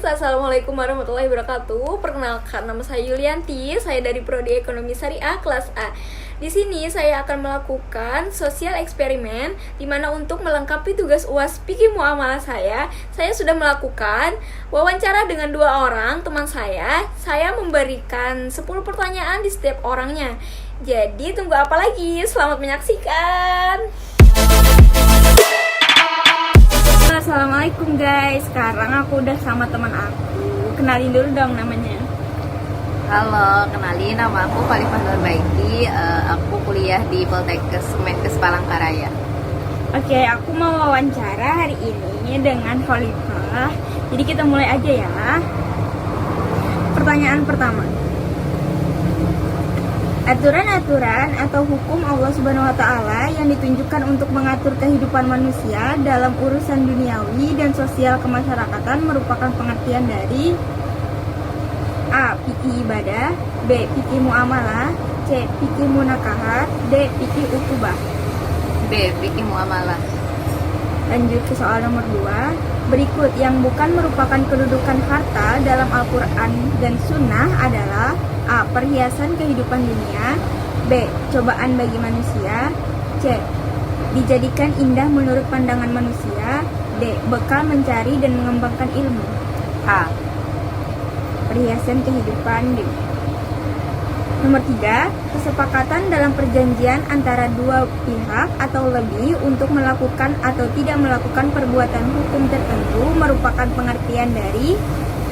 guys, assalamualaikum warahmatullahi wabarakatuh. Perkenalkan, nama saya Yulianti. Saya dari Prodi Ekonomi Syariah kelas A. Di sini saya akan melakukan sosial eksperimen, di mana untuk melengkapi tugas UAS fikih muamalah saya sudah melakukan wawancara dengan 2 orang teman saya. Saya memberikan 10 pertanyaan di setiap orangnya. Jadi tunggu apa lagi? Selamat menyaksikan. Assalamualaikum guys, sekarang aku udah sama teman aku. Kenalin dulu dong namanya. Halo, kenalin, nama aku Khalifah Nurbaiti. Aku kuliah di Poltekkes Kemenkes Palangkaraya. Oke, aku mau wawancara hari ini dengan Khalifah. Jadi kita mulai aja ya. Pertanyaan pertama. Aturan-aturan atau hukum Allah Subhanahu wa taala yang ditunjukkan untuk mengatur kehidupan manusia dalam urusan duniawi dan sosial kemasyarakatan merupakan pengertian dari A. Fikih ibadah, B. Fikih muamalah, C. Fikih munakahat, D. Fikih ukubah. B. Fikih muamalah. Lanjut ke soal nomor 2. Berikut yang bukan merupakan kedudukan harta dalam Al-Quran dan Sunnah adalah A. Perhiasan kehidupan dunia, B. Cobaan bagi manusia, C. Dijadikan indah menurut pandangan manusia, D. Bekal mencari dan mengembangkan ilmu. A. Perhiasan kehidupan dunia. Nomor 3. Kesepakatan dalam perjanjian antara 2 pihak atau lebih untuk melakukan atau tidak melakukan perbuatan hukum tertentu merupakan pengertian dari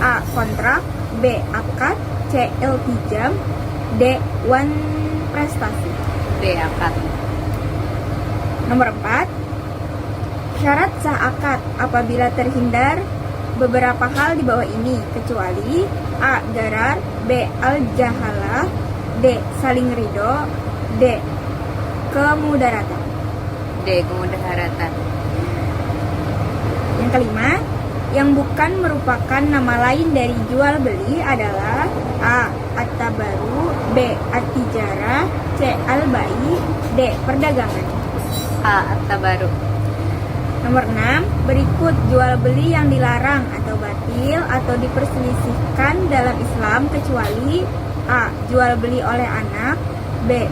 A. Kontrak, B. Akad, C. Iltijam, D. Wan prestasi. D. Akad. Nomor 4. Syarat sah akad apabila terhindar beberapa hal di bawah ini, kecuali A. Garar, B. Al-jahalah, D. Saling ridho, D. Kemudaratan. D. Kemudaratan. Yang kelima, yang bukan merupakan nama lain dari jual beli adalah A. At-tabaru, B. At-tijarah, C. Al-bai, D. Perdagangan. A. At-tabaru. Nomor 6, berikut jual beli yang dilarang atau batil atau diperselisihkan dalam Islam kecuali A. Jual beli oleh anak, B.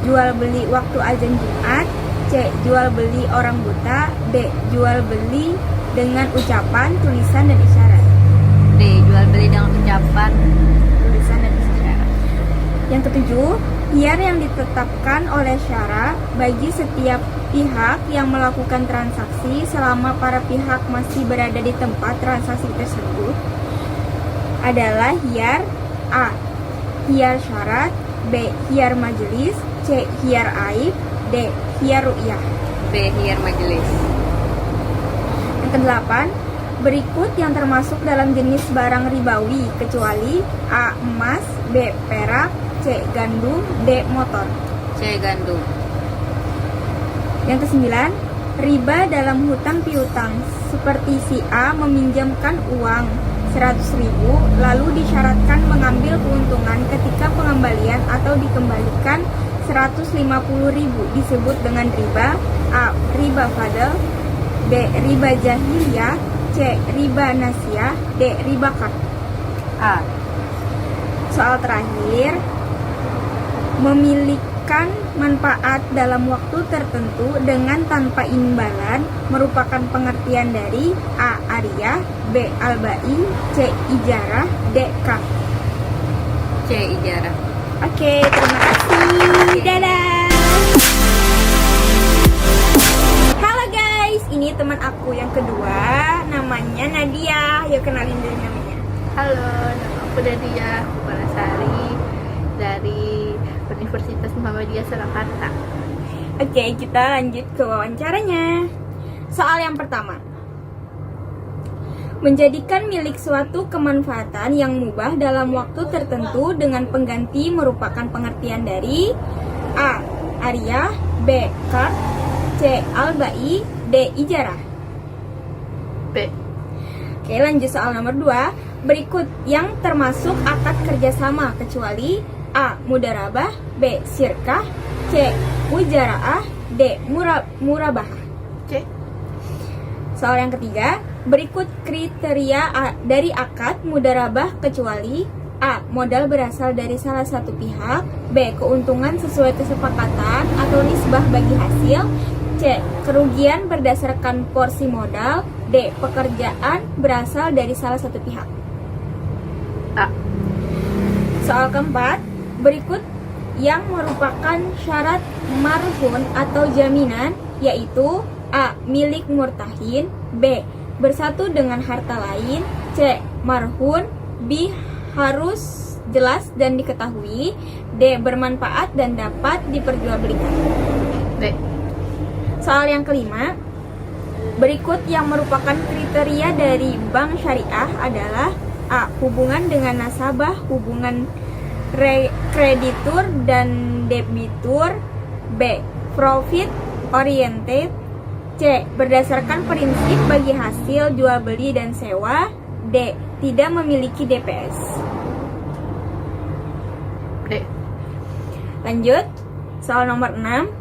Jual beli waktu azan Jumat, C. Jual beli orang buta, D. Jual beli dengan ucapan, tulisan, dan isyarat. D. Jual beli dengan ucapan, Tulisan dan isyarat. Yang ketujuh, hiyar yang ditetapkan oleh syara bagi setiap pihak yang melakukan transaksi selama para pihak masih berada di tempat transaksi tersebut adalah hiyar A. Hiyar syarat, B. Hiyar majelis, C. Hiyar aib, D. Hiyar ru'yah. B. Hiyar majelis. Yang kedelapan, berikut yang termasuk dalam jenis barang ribawi kecuali A. Emas, B. Perak, C. Gandum, D. Motor. C. Gandum. Yang kesembilan, riba dalam hutang piutang seperti si A meminjamkan uang 100.000 lalu disyaratkan mengambil keuntungan ketika pengembalian atau dikembalikan 150.000 disebut dengan riba A. Riba fadl, B. Riba jahiliyah, C. Riba nasiyah, D. Riba qard. A. Soal terakhir, memiliki manfaat dalam waktu tertentu dengan tanpa imbalan merupakan pengertian dari A. Ariyah, B. Al-bai, C. Ijarah, D. Qard. C. Ijarah. Oke, terima kasih. Dadah. Halo guys, ini teman aku yang kedua, namanya Nadia. Yuk kenalin dulu namanya. Halo, nama aku Nadia Balasari dari Universitas Muhammadiyah Surakarta. Oke, kita lanjut ke wawancaranya. Soal yang pertama. Menjadikan milik suatu kemanfaatan yang mubah dalam waktu tertentu dengan pengganti merupakan pengertian dari A. Ariyah, B. Qard, C. Al-bai, D. Ijarah. B. Oke, lanjut soal nomor 2. Berikut yang termasuk akad kerjasama kecuali A. Mudarabah, B. Syirkah, C. Mujaraah, D. Murabahah. C. Soal yang ketiga, Berikut kriteria dari akad mudharabah kecuali A. Modal berasal dari salah satu pihak. B. Keuntungan sesuai kesepakatan atau nisbah bagi hasil. C. Kerugian berdasarkan porsi modal. D. Pekerjaan berasal dari salah satu pihak. A. Soal keempat, berikut yang merupakan syarat marhun atau jaminan, yaitu A. Milik murtahin. B. Bersatu dengan harta lain. C. Marhun. B. Harus jelas dan diketahui. D. Bermanfaat dan dapat diperjualbelikan. D. Soal yang kelima, berikut yang merupakan kriteria dari bank syariah adalah A. Hubungan dengan nasabah, hubungan kreditur dan debitur. B. Profit oriented. C. Berdasarkan prinsip bagi hasil jual beli dan sewa. D. Tidak memiliki DPS. D. Lanjut, soal nomor 6.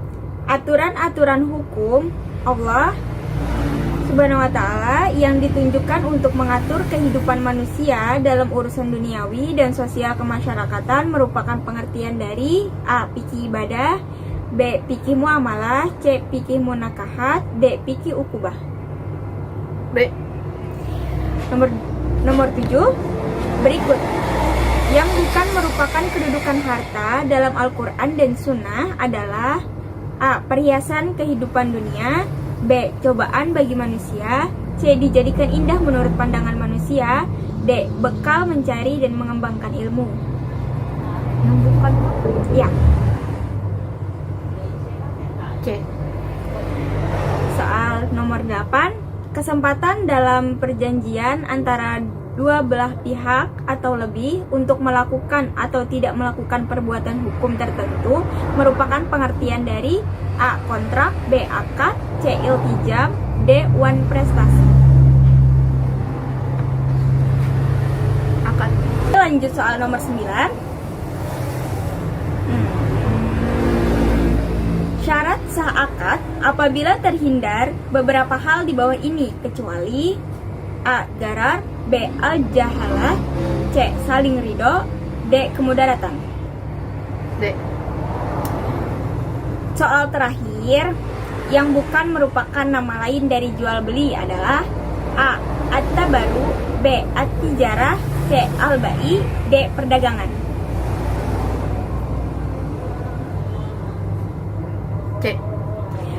Aturan-aturan hukum Allah Subhanahu wa ta'ala yang ditunjukkan untuk mengatur kehidupan manusia dalam urusan duniawi dan sosial kemasyarakatan merupakan pengertian dari A. Fikih ibadah. B. Fikih muamalah. C. Fikih munakahat. D. Fikih ukubah. B. Nomor 7. Berikut yang bukan merupakan kedudukan harta dalam Al-Quran dan Sunnah adalah A. Perhiasan kehidupan dunia. B. Cobaan bagi manusia. C. Dijadikan indah menurut pandangan manusia. D. Bekal mencari dan mengembangkan ilmu. Bukan. Ya. C. Soal nomor 8. Kesempatan dalam perjanjian antara dua belah pihak atau lebih untuk melakukan atau tidak melakukan perbuatan hukum tertentu merupakan pengertian dari A. Kontrak. B. Akad. C. Iltijam. D. Wan prestasi. Akad. Lanjut soal nomor 9. Syarat sah akad apabila terhindar beberapa hal di bawah ini kecuali A. Garar. B. Al-jahalah. C. Saling ridho. D. Kemudaratan. D. Soal terakhir yang bukan merupakan nama lain dari jual beli adalah A. At-tabaru. B. At-tijarah. C. Al-ba'i. D. Perdagangan. C.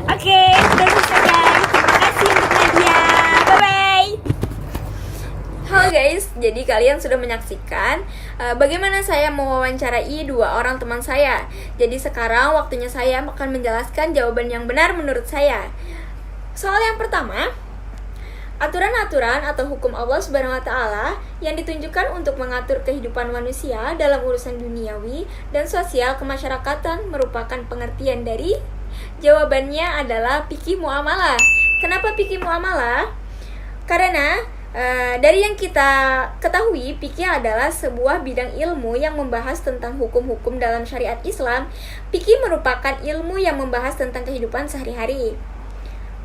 Oke, sudah selesai guys. Terima kasih untuk Nadia. Bye-bye. Halo guys, jadi kalian sudah menyaksikan bagaimana saya mewawancarai dua orang teman saya. Jadi sekarang waktunya saya akan menjelaskan jawaban yang benar menurut saya. Soal yang pertama, aturan-aturan atau hukum Allah Subhanahu wa ta'ala yang ditunjukkan untuk mengatur kehidupan manusia dalam urusan duniawi dan sosial kemasyarakatan merupakan pengertian dari. Jawabannya adalah fikih muamalah. Kenapa fikih muamalah? Karena dari yang kita ketahui, fikih adalah sebuah bidang ilmu yang membahas tentang hukum-hukum dalam syariat Islam. Fikih merupakan ilmu yang membahas tentang kehidupan sehari-hari.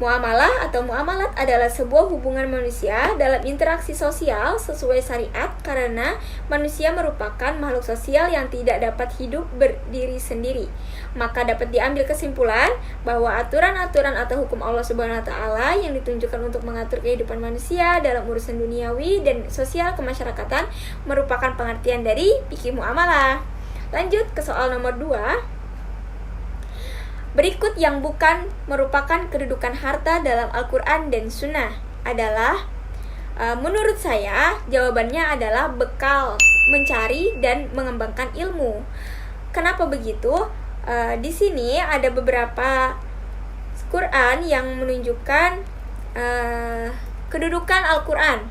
Muamalah atau muamalat adalah sebuah hubungan manusia dalam interaksi sosial sesuai syariat karena manusia merupakan makhluk sosial yang tidak dapat hidup berdiri sendiri. Maka dapat diambil kesimpulan bahwa aturan-aturan atau hukum Allah Subhanahu wa ta'ala yang ditunjukkan untuk mengatur kehidupan manusia dalam urusan duniawi dan sosial kemasyarakatan merupakan pengertian dari fikih muamalah. Lanjut ke soal nomor 2. Berikut yang bukan merupakan kedudukan harta dalam Al-Quran dan Sunnah adalah menurut saya jawabannya adalah bekal mencari dan mengembangkan ilmu. Kenapa begitu? Di sini ada beberapa Quran yang menunjukkan kedudukan Al-Quran.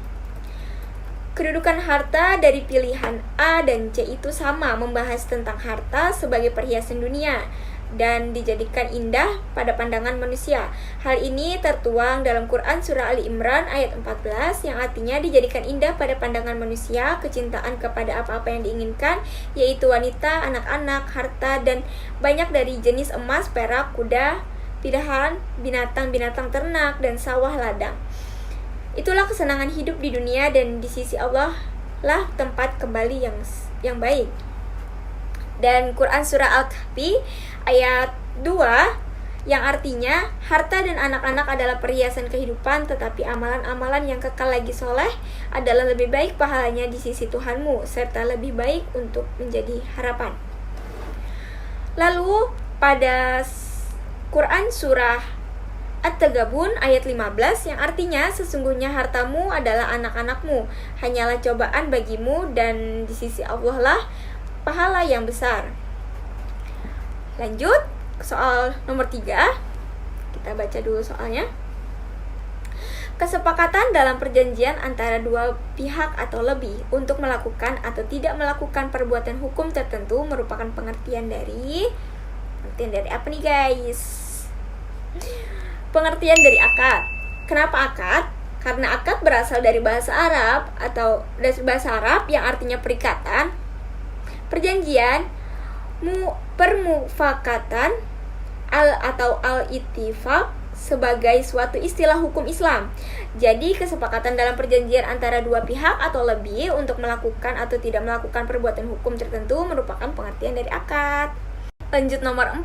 Kedudukan harta dari pilihan A dan C itu sama, membahas tentang harta sebagai perhiasan dunia dan dijadikan indah pada pandangan manusia. Hal ini tertuang dalam Quran Surah Ali Imran ayat 14 yang artinya dijadikan indah pada pandangan manusia, kecintaan kepada apa-apa yang diinginkan, yaitu wanita, anak-anak, harta, dan banyak dari jenis emas, perak, kuda, pilihan, binatang-binatang ternak, dan sawah ladang. Itulah kesenangan hidup di dunia, dan di sisi Allah lah tempat kembali yang baik. Dan Quran surah Al-Kahfi ayat 2 yang artinya, harta dan anak-anak adalah perhiasan kehidupan, tetapi amalan-amalan yang kekal lagi soleh adalah lebih baik pahalanya di sisi Tuhanmu, serta lebih baik untuk menjadi harapan. Lalu pada Quran surah At-Tagabun ayat 15 yang artinya, sesungguhnya hartamu adalah anak-anakmu, hanyalah cobaan bagimu, dan di sisi Allah lah pahala yang besar. Lanjut soal nomor 3. Kita baca dulu soalnya. Kesepakatan dalam perjanjian antara dua pihak atau lebih untuk melakukan atau tidak melakukan perbuatan hukum tertentu merupakan pengertian dari apa nih guys? Pengertian dari akad. Kenapa akad? Karena akad berasal dari bahasa Arab yang artinya perikatan, perjanjian, permufakatan, atau al-ittifaq sebagai suatu istilah hukum Islam. Jadi kesepakatan dalam perjanjian antara dua pihak atau lebih untuk melakukan atau tidak melakukan perbuatan hukum tertentu merupakan pengertian dari akad. Lanjut nomor 4.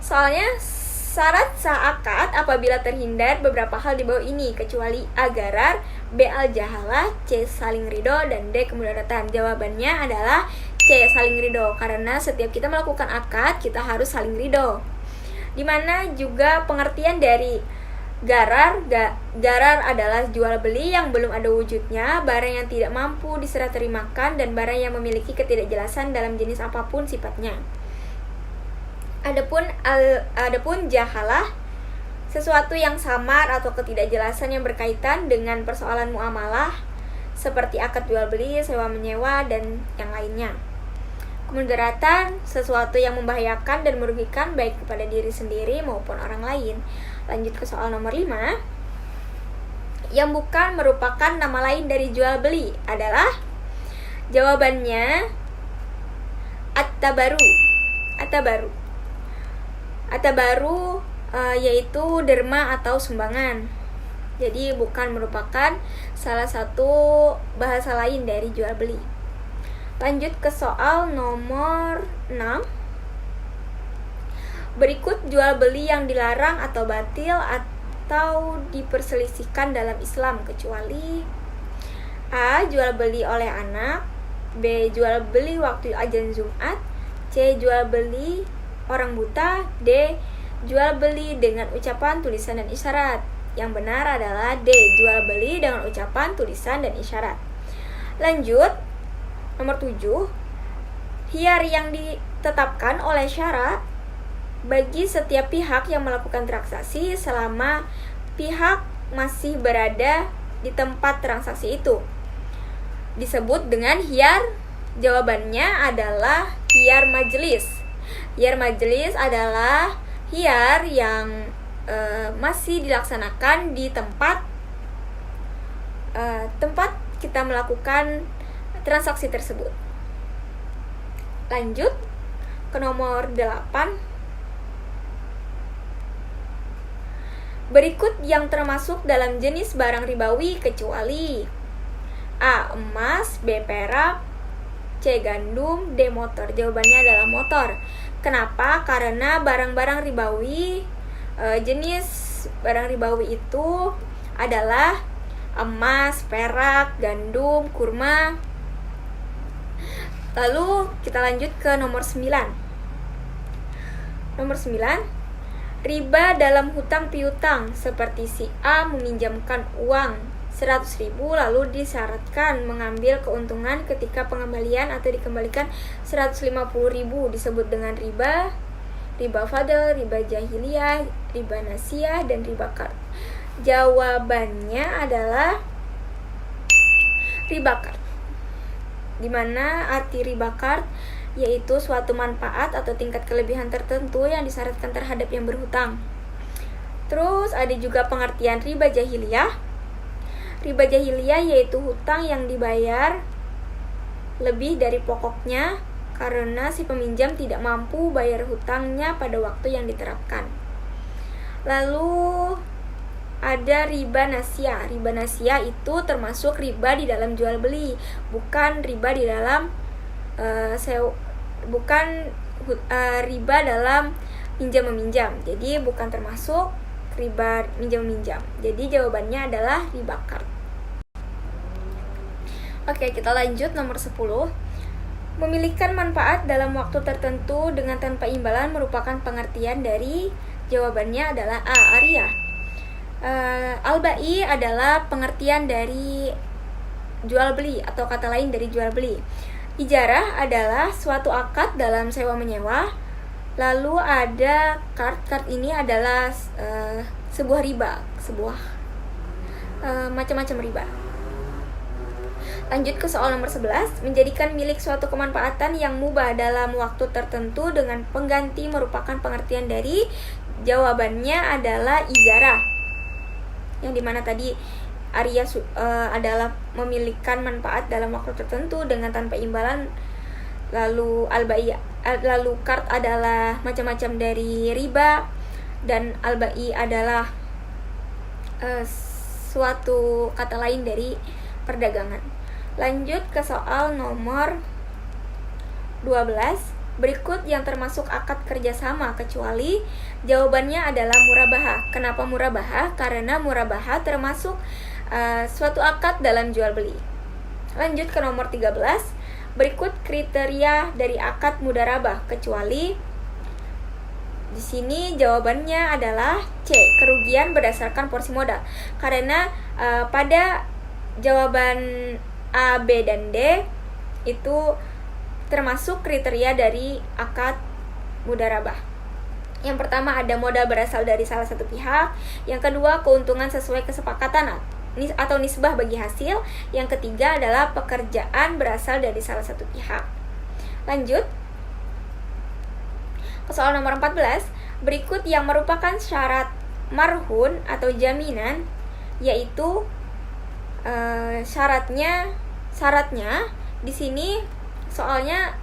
Soalnya syarat sah akad apabila terhindar beberapa hal di bawah ini, kecuali A. Gharar, B. Al-jahalah, C. Saling ridho, dan D. Kemudaratan. Jawabannya adalah C. Saling ridho, karena setiap kita melakukan akad kita harus saling ridho. Dimana juga pengertian dari gharar adalah jual beli yang belum ada wujudnya, barang yang tidak mampu diserah terimakan, dan barang yang memiliki ketidakjelasan dalam jenis apapun sifatnya. Adapun jahalah, sesuatu yang samar atau ketidakjelasan yang berkaitan dengan persoalan muamalah seperti akad jual beli, sewa menyewa, dan yang lainnya. Kemudaratan, sesuatu yang membahayakan dan merugikan baik kepada diri sendiri maupun orang lain. Lanjut ke soal nomor 5. Yang bukan merupakan nama lain dari jual beli adalah, jawabannya At-Tabaru, yaitu derma atau sumbangan. Jadi bukan merupakan salah satu bahasa lain dari jual beli. Lanjut ke soal nomor 6. Berikut jual beli yang dilarang atau batil atau diperselisihkan dalam Islam, kecuali A. Jual beli oleh anak, B. Jual beli waktu azan Jumat, C. Jual beli orang buta, D. Jual beli dengan ucapan, tulisan, dan isyarat. Yang benar adalah D. Jual beli dengan ucapan, tulisan, dan isyarat. Lanjut nomor 7. Khiyar yang ditetapkan oleh syarak bagi setiap pihak yang melakukan transaksi selama pihak masih berada di tempat transaksi itu disebut dengan khiyar. Jawabannya adalah khiyar majelis. Khiyar majelis adalah khiyar yang masih dilaksanakan di tempat kita melakukan transaksi tersebut. Lanjut ke nomor 8. Berikut yang termasuk dalam jenis barang ribawi kecuali A. Emas, B. Perak, C. Gandum, D. Motor. Jawabannya adalah motor. Kenapa? Karena barang-barang ribawi, jenis barang ribawi itu adalah emas, perak, gandum, kurma. Lalu kita lanjut ke nomor 9. Nomor 9, riba dalam hutang piutang, seperti si A meminjamkan uang 100.000 lalu disyaratkan mengambil keuntungan ketika pengembalian atau dikembalikan 150.000, disebut dengan riba fadl, riba jahiliyah, riba nasiyah, dan riba qard. Jawabannya adalah riba qard. Di mana arti riba qard yaitu suatu manfaat atau tingkat kelebihan tertentu yang disyaratkan terhadap yang berhutang. Terus ada juga pengertian riba jahiliyah. Riba jahiliyah yaitu hutang yang dibayar lebih dari pokoknya karena si peminjam tidak mampu bayar hutangnya pada waktu yang diterapkan. Lalu ada riba nasia. Riba nasia itu termasuk riba di dalam jual beli, bukan riba di dalam riba dalam pinjam meminjam. Jadi bukan termasuk riba minjam meminjam. Jadi jawabannya adalah riba kard. Oke, kita lanjut nomor 10. Memilihkan manfaat dalam waktu tertentu dengan tanpa imbalan merupakan pengertian dari jawabannya adalah A. Arya. Al-bai adalah pengertian dari jual beli atau kata lain dari jual beli. Ijarah adalah suatu akad dalam sewa menyewa. Lalu ada kard. Kard ini adalah sebuah riba, macam-macam riba. Lanjut ke soal nomor 11. Menjadikan milik suatu kemanfaatan yang mubah dalam waktu tertentu dengan pengganti merupakan pengertian dari jawabannya adalah ijarah. Yang dimana tadi Arya adalah memilihkan manfaat dalam waktu tertentu dengan tanpa imbalan. Lalu lalu kard adalah macam-macam dari riba, dan al-bai adalah suatu kata lain dari perdagangan. Lanjut ke soal nomor 12. Berikut yang termasuk akad kerjasama kecuali jawabannya adalah murabahah. Kenapa murabahah? Karena murabahah termasuk suatu akad dalam jual beli. Lanjut ke nomor 13. Berikut kriteria dari akad mudarabah kecuali. Di sini jawabannya adalah C. Kerugian berdasarkan porsi modal. Karena pada jawaban A, B, dan D itu termasuk kriteria dari akad mudarabah. Yang pertama ada modal berasal dari salah satu pihak. Yang kedua keuntungan sesuai kesepakatan atau nisbah bagi hasil. Yang ketiga adalah pekerjaan berasal dari salah satu pihak. Lanjut ke soal nomor 14. Berikut yang merupakan syarat marhun atau jaminan, yaitu syaratnya di sini soalnya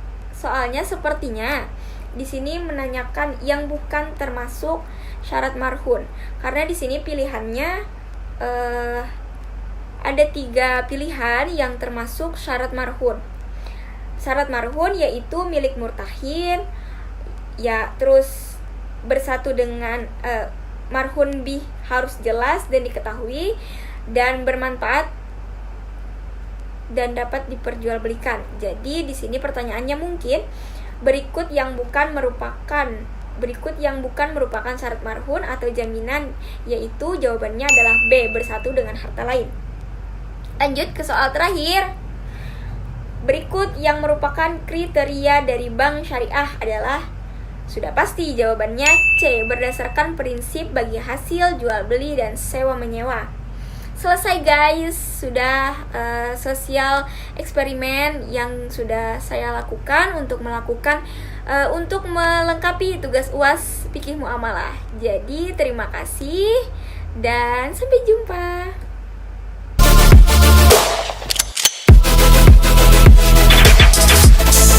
sepertinya di sini menanyakan yang bukan termasuk syarat marhun, karena di sini pilihannya ada 3 pilihan yang termasuk syarat marhun. Syarat marhun yaitu milik murtahin, ya, terus bersatu dengan marhun bih harus jelas dan diketahui, dan bermanfaat dan dapat diperjualbelikan. Jadi di sini pertanyaannya mungkin berikut yang bukan merupakan syarat marhun atau jaminan, yaitu jawabannya adalah B, bersatu dengan harta lain. Lanjut ke soal terakhir. Berikut yang merupakan kriteria dari bank syariah adalah, sudah pasti jawabannya C, berdasarkan prinsip bagi hasil jual beli dan sewa menyewa. Selesai guys, sudah sosial eksperimen yang sudah saya lakukan untuk melengkapi tugas UAS Fikih Muamalah. Jadi terima kasih dan sampai jumpa.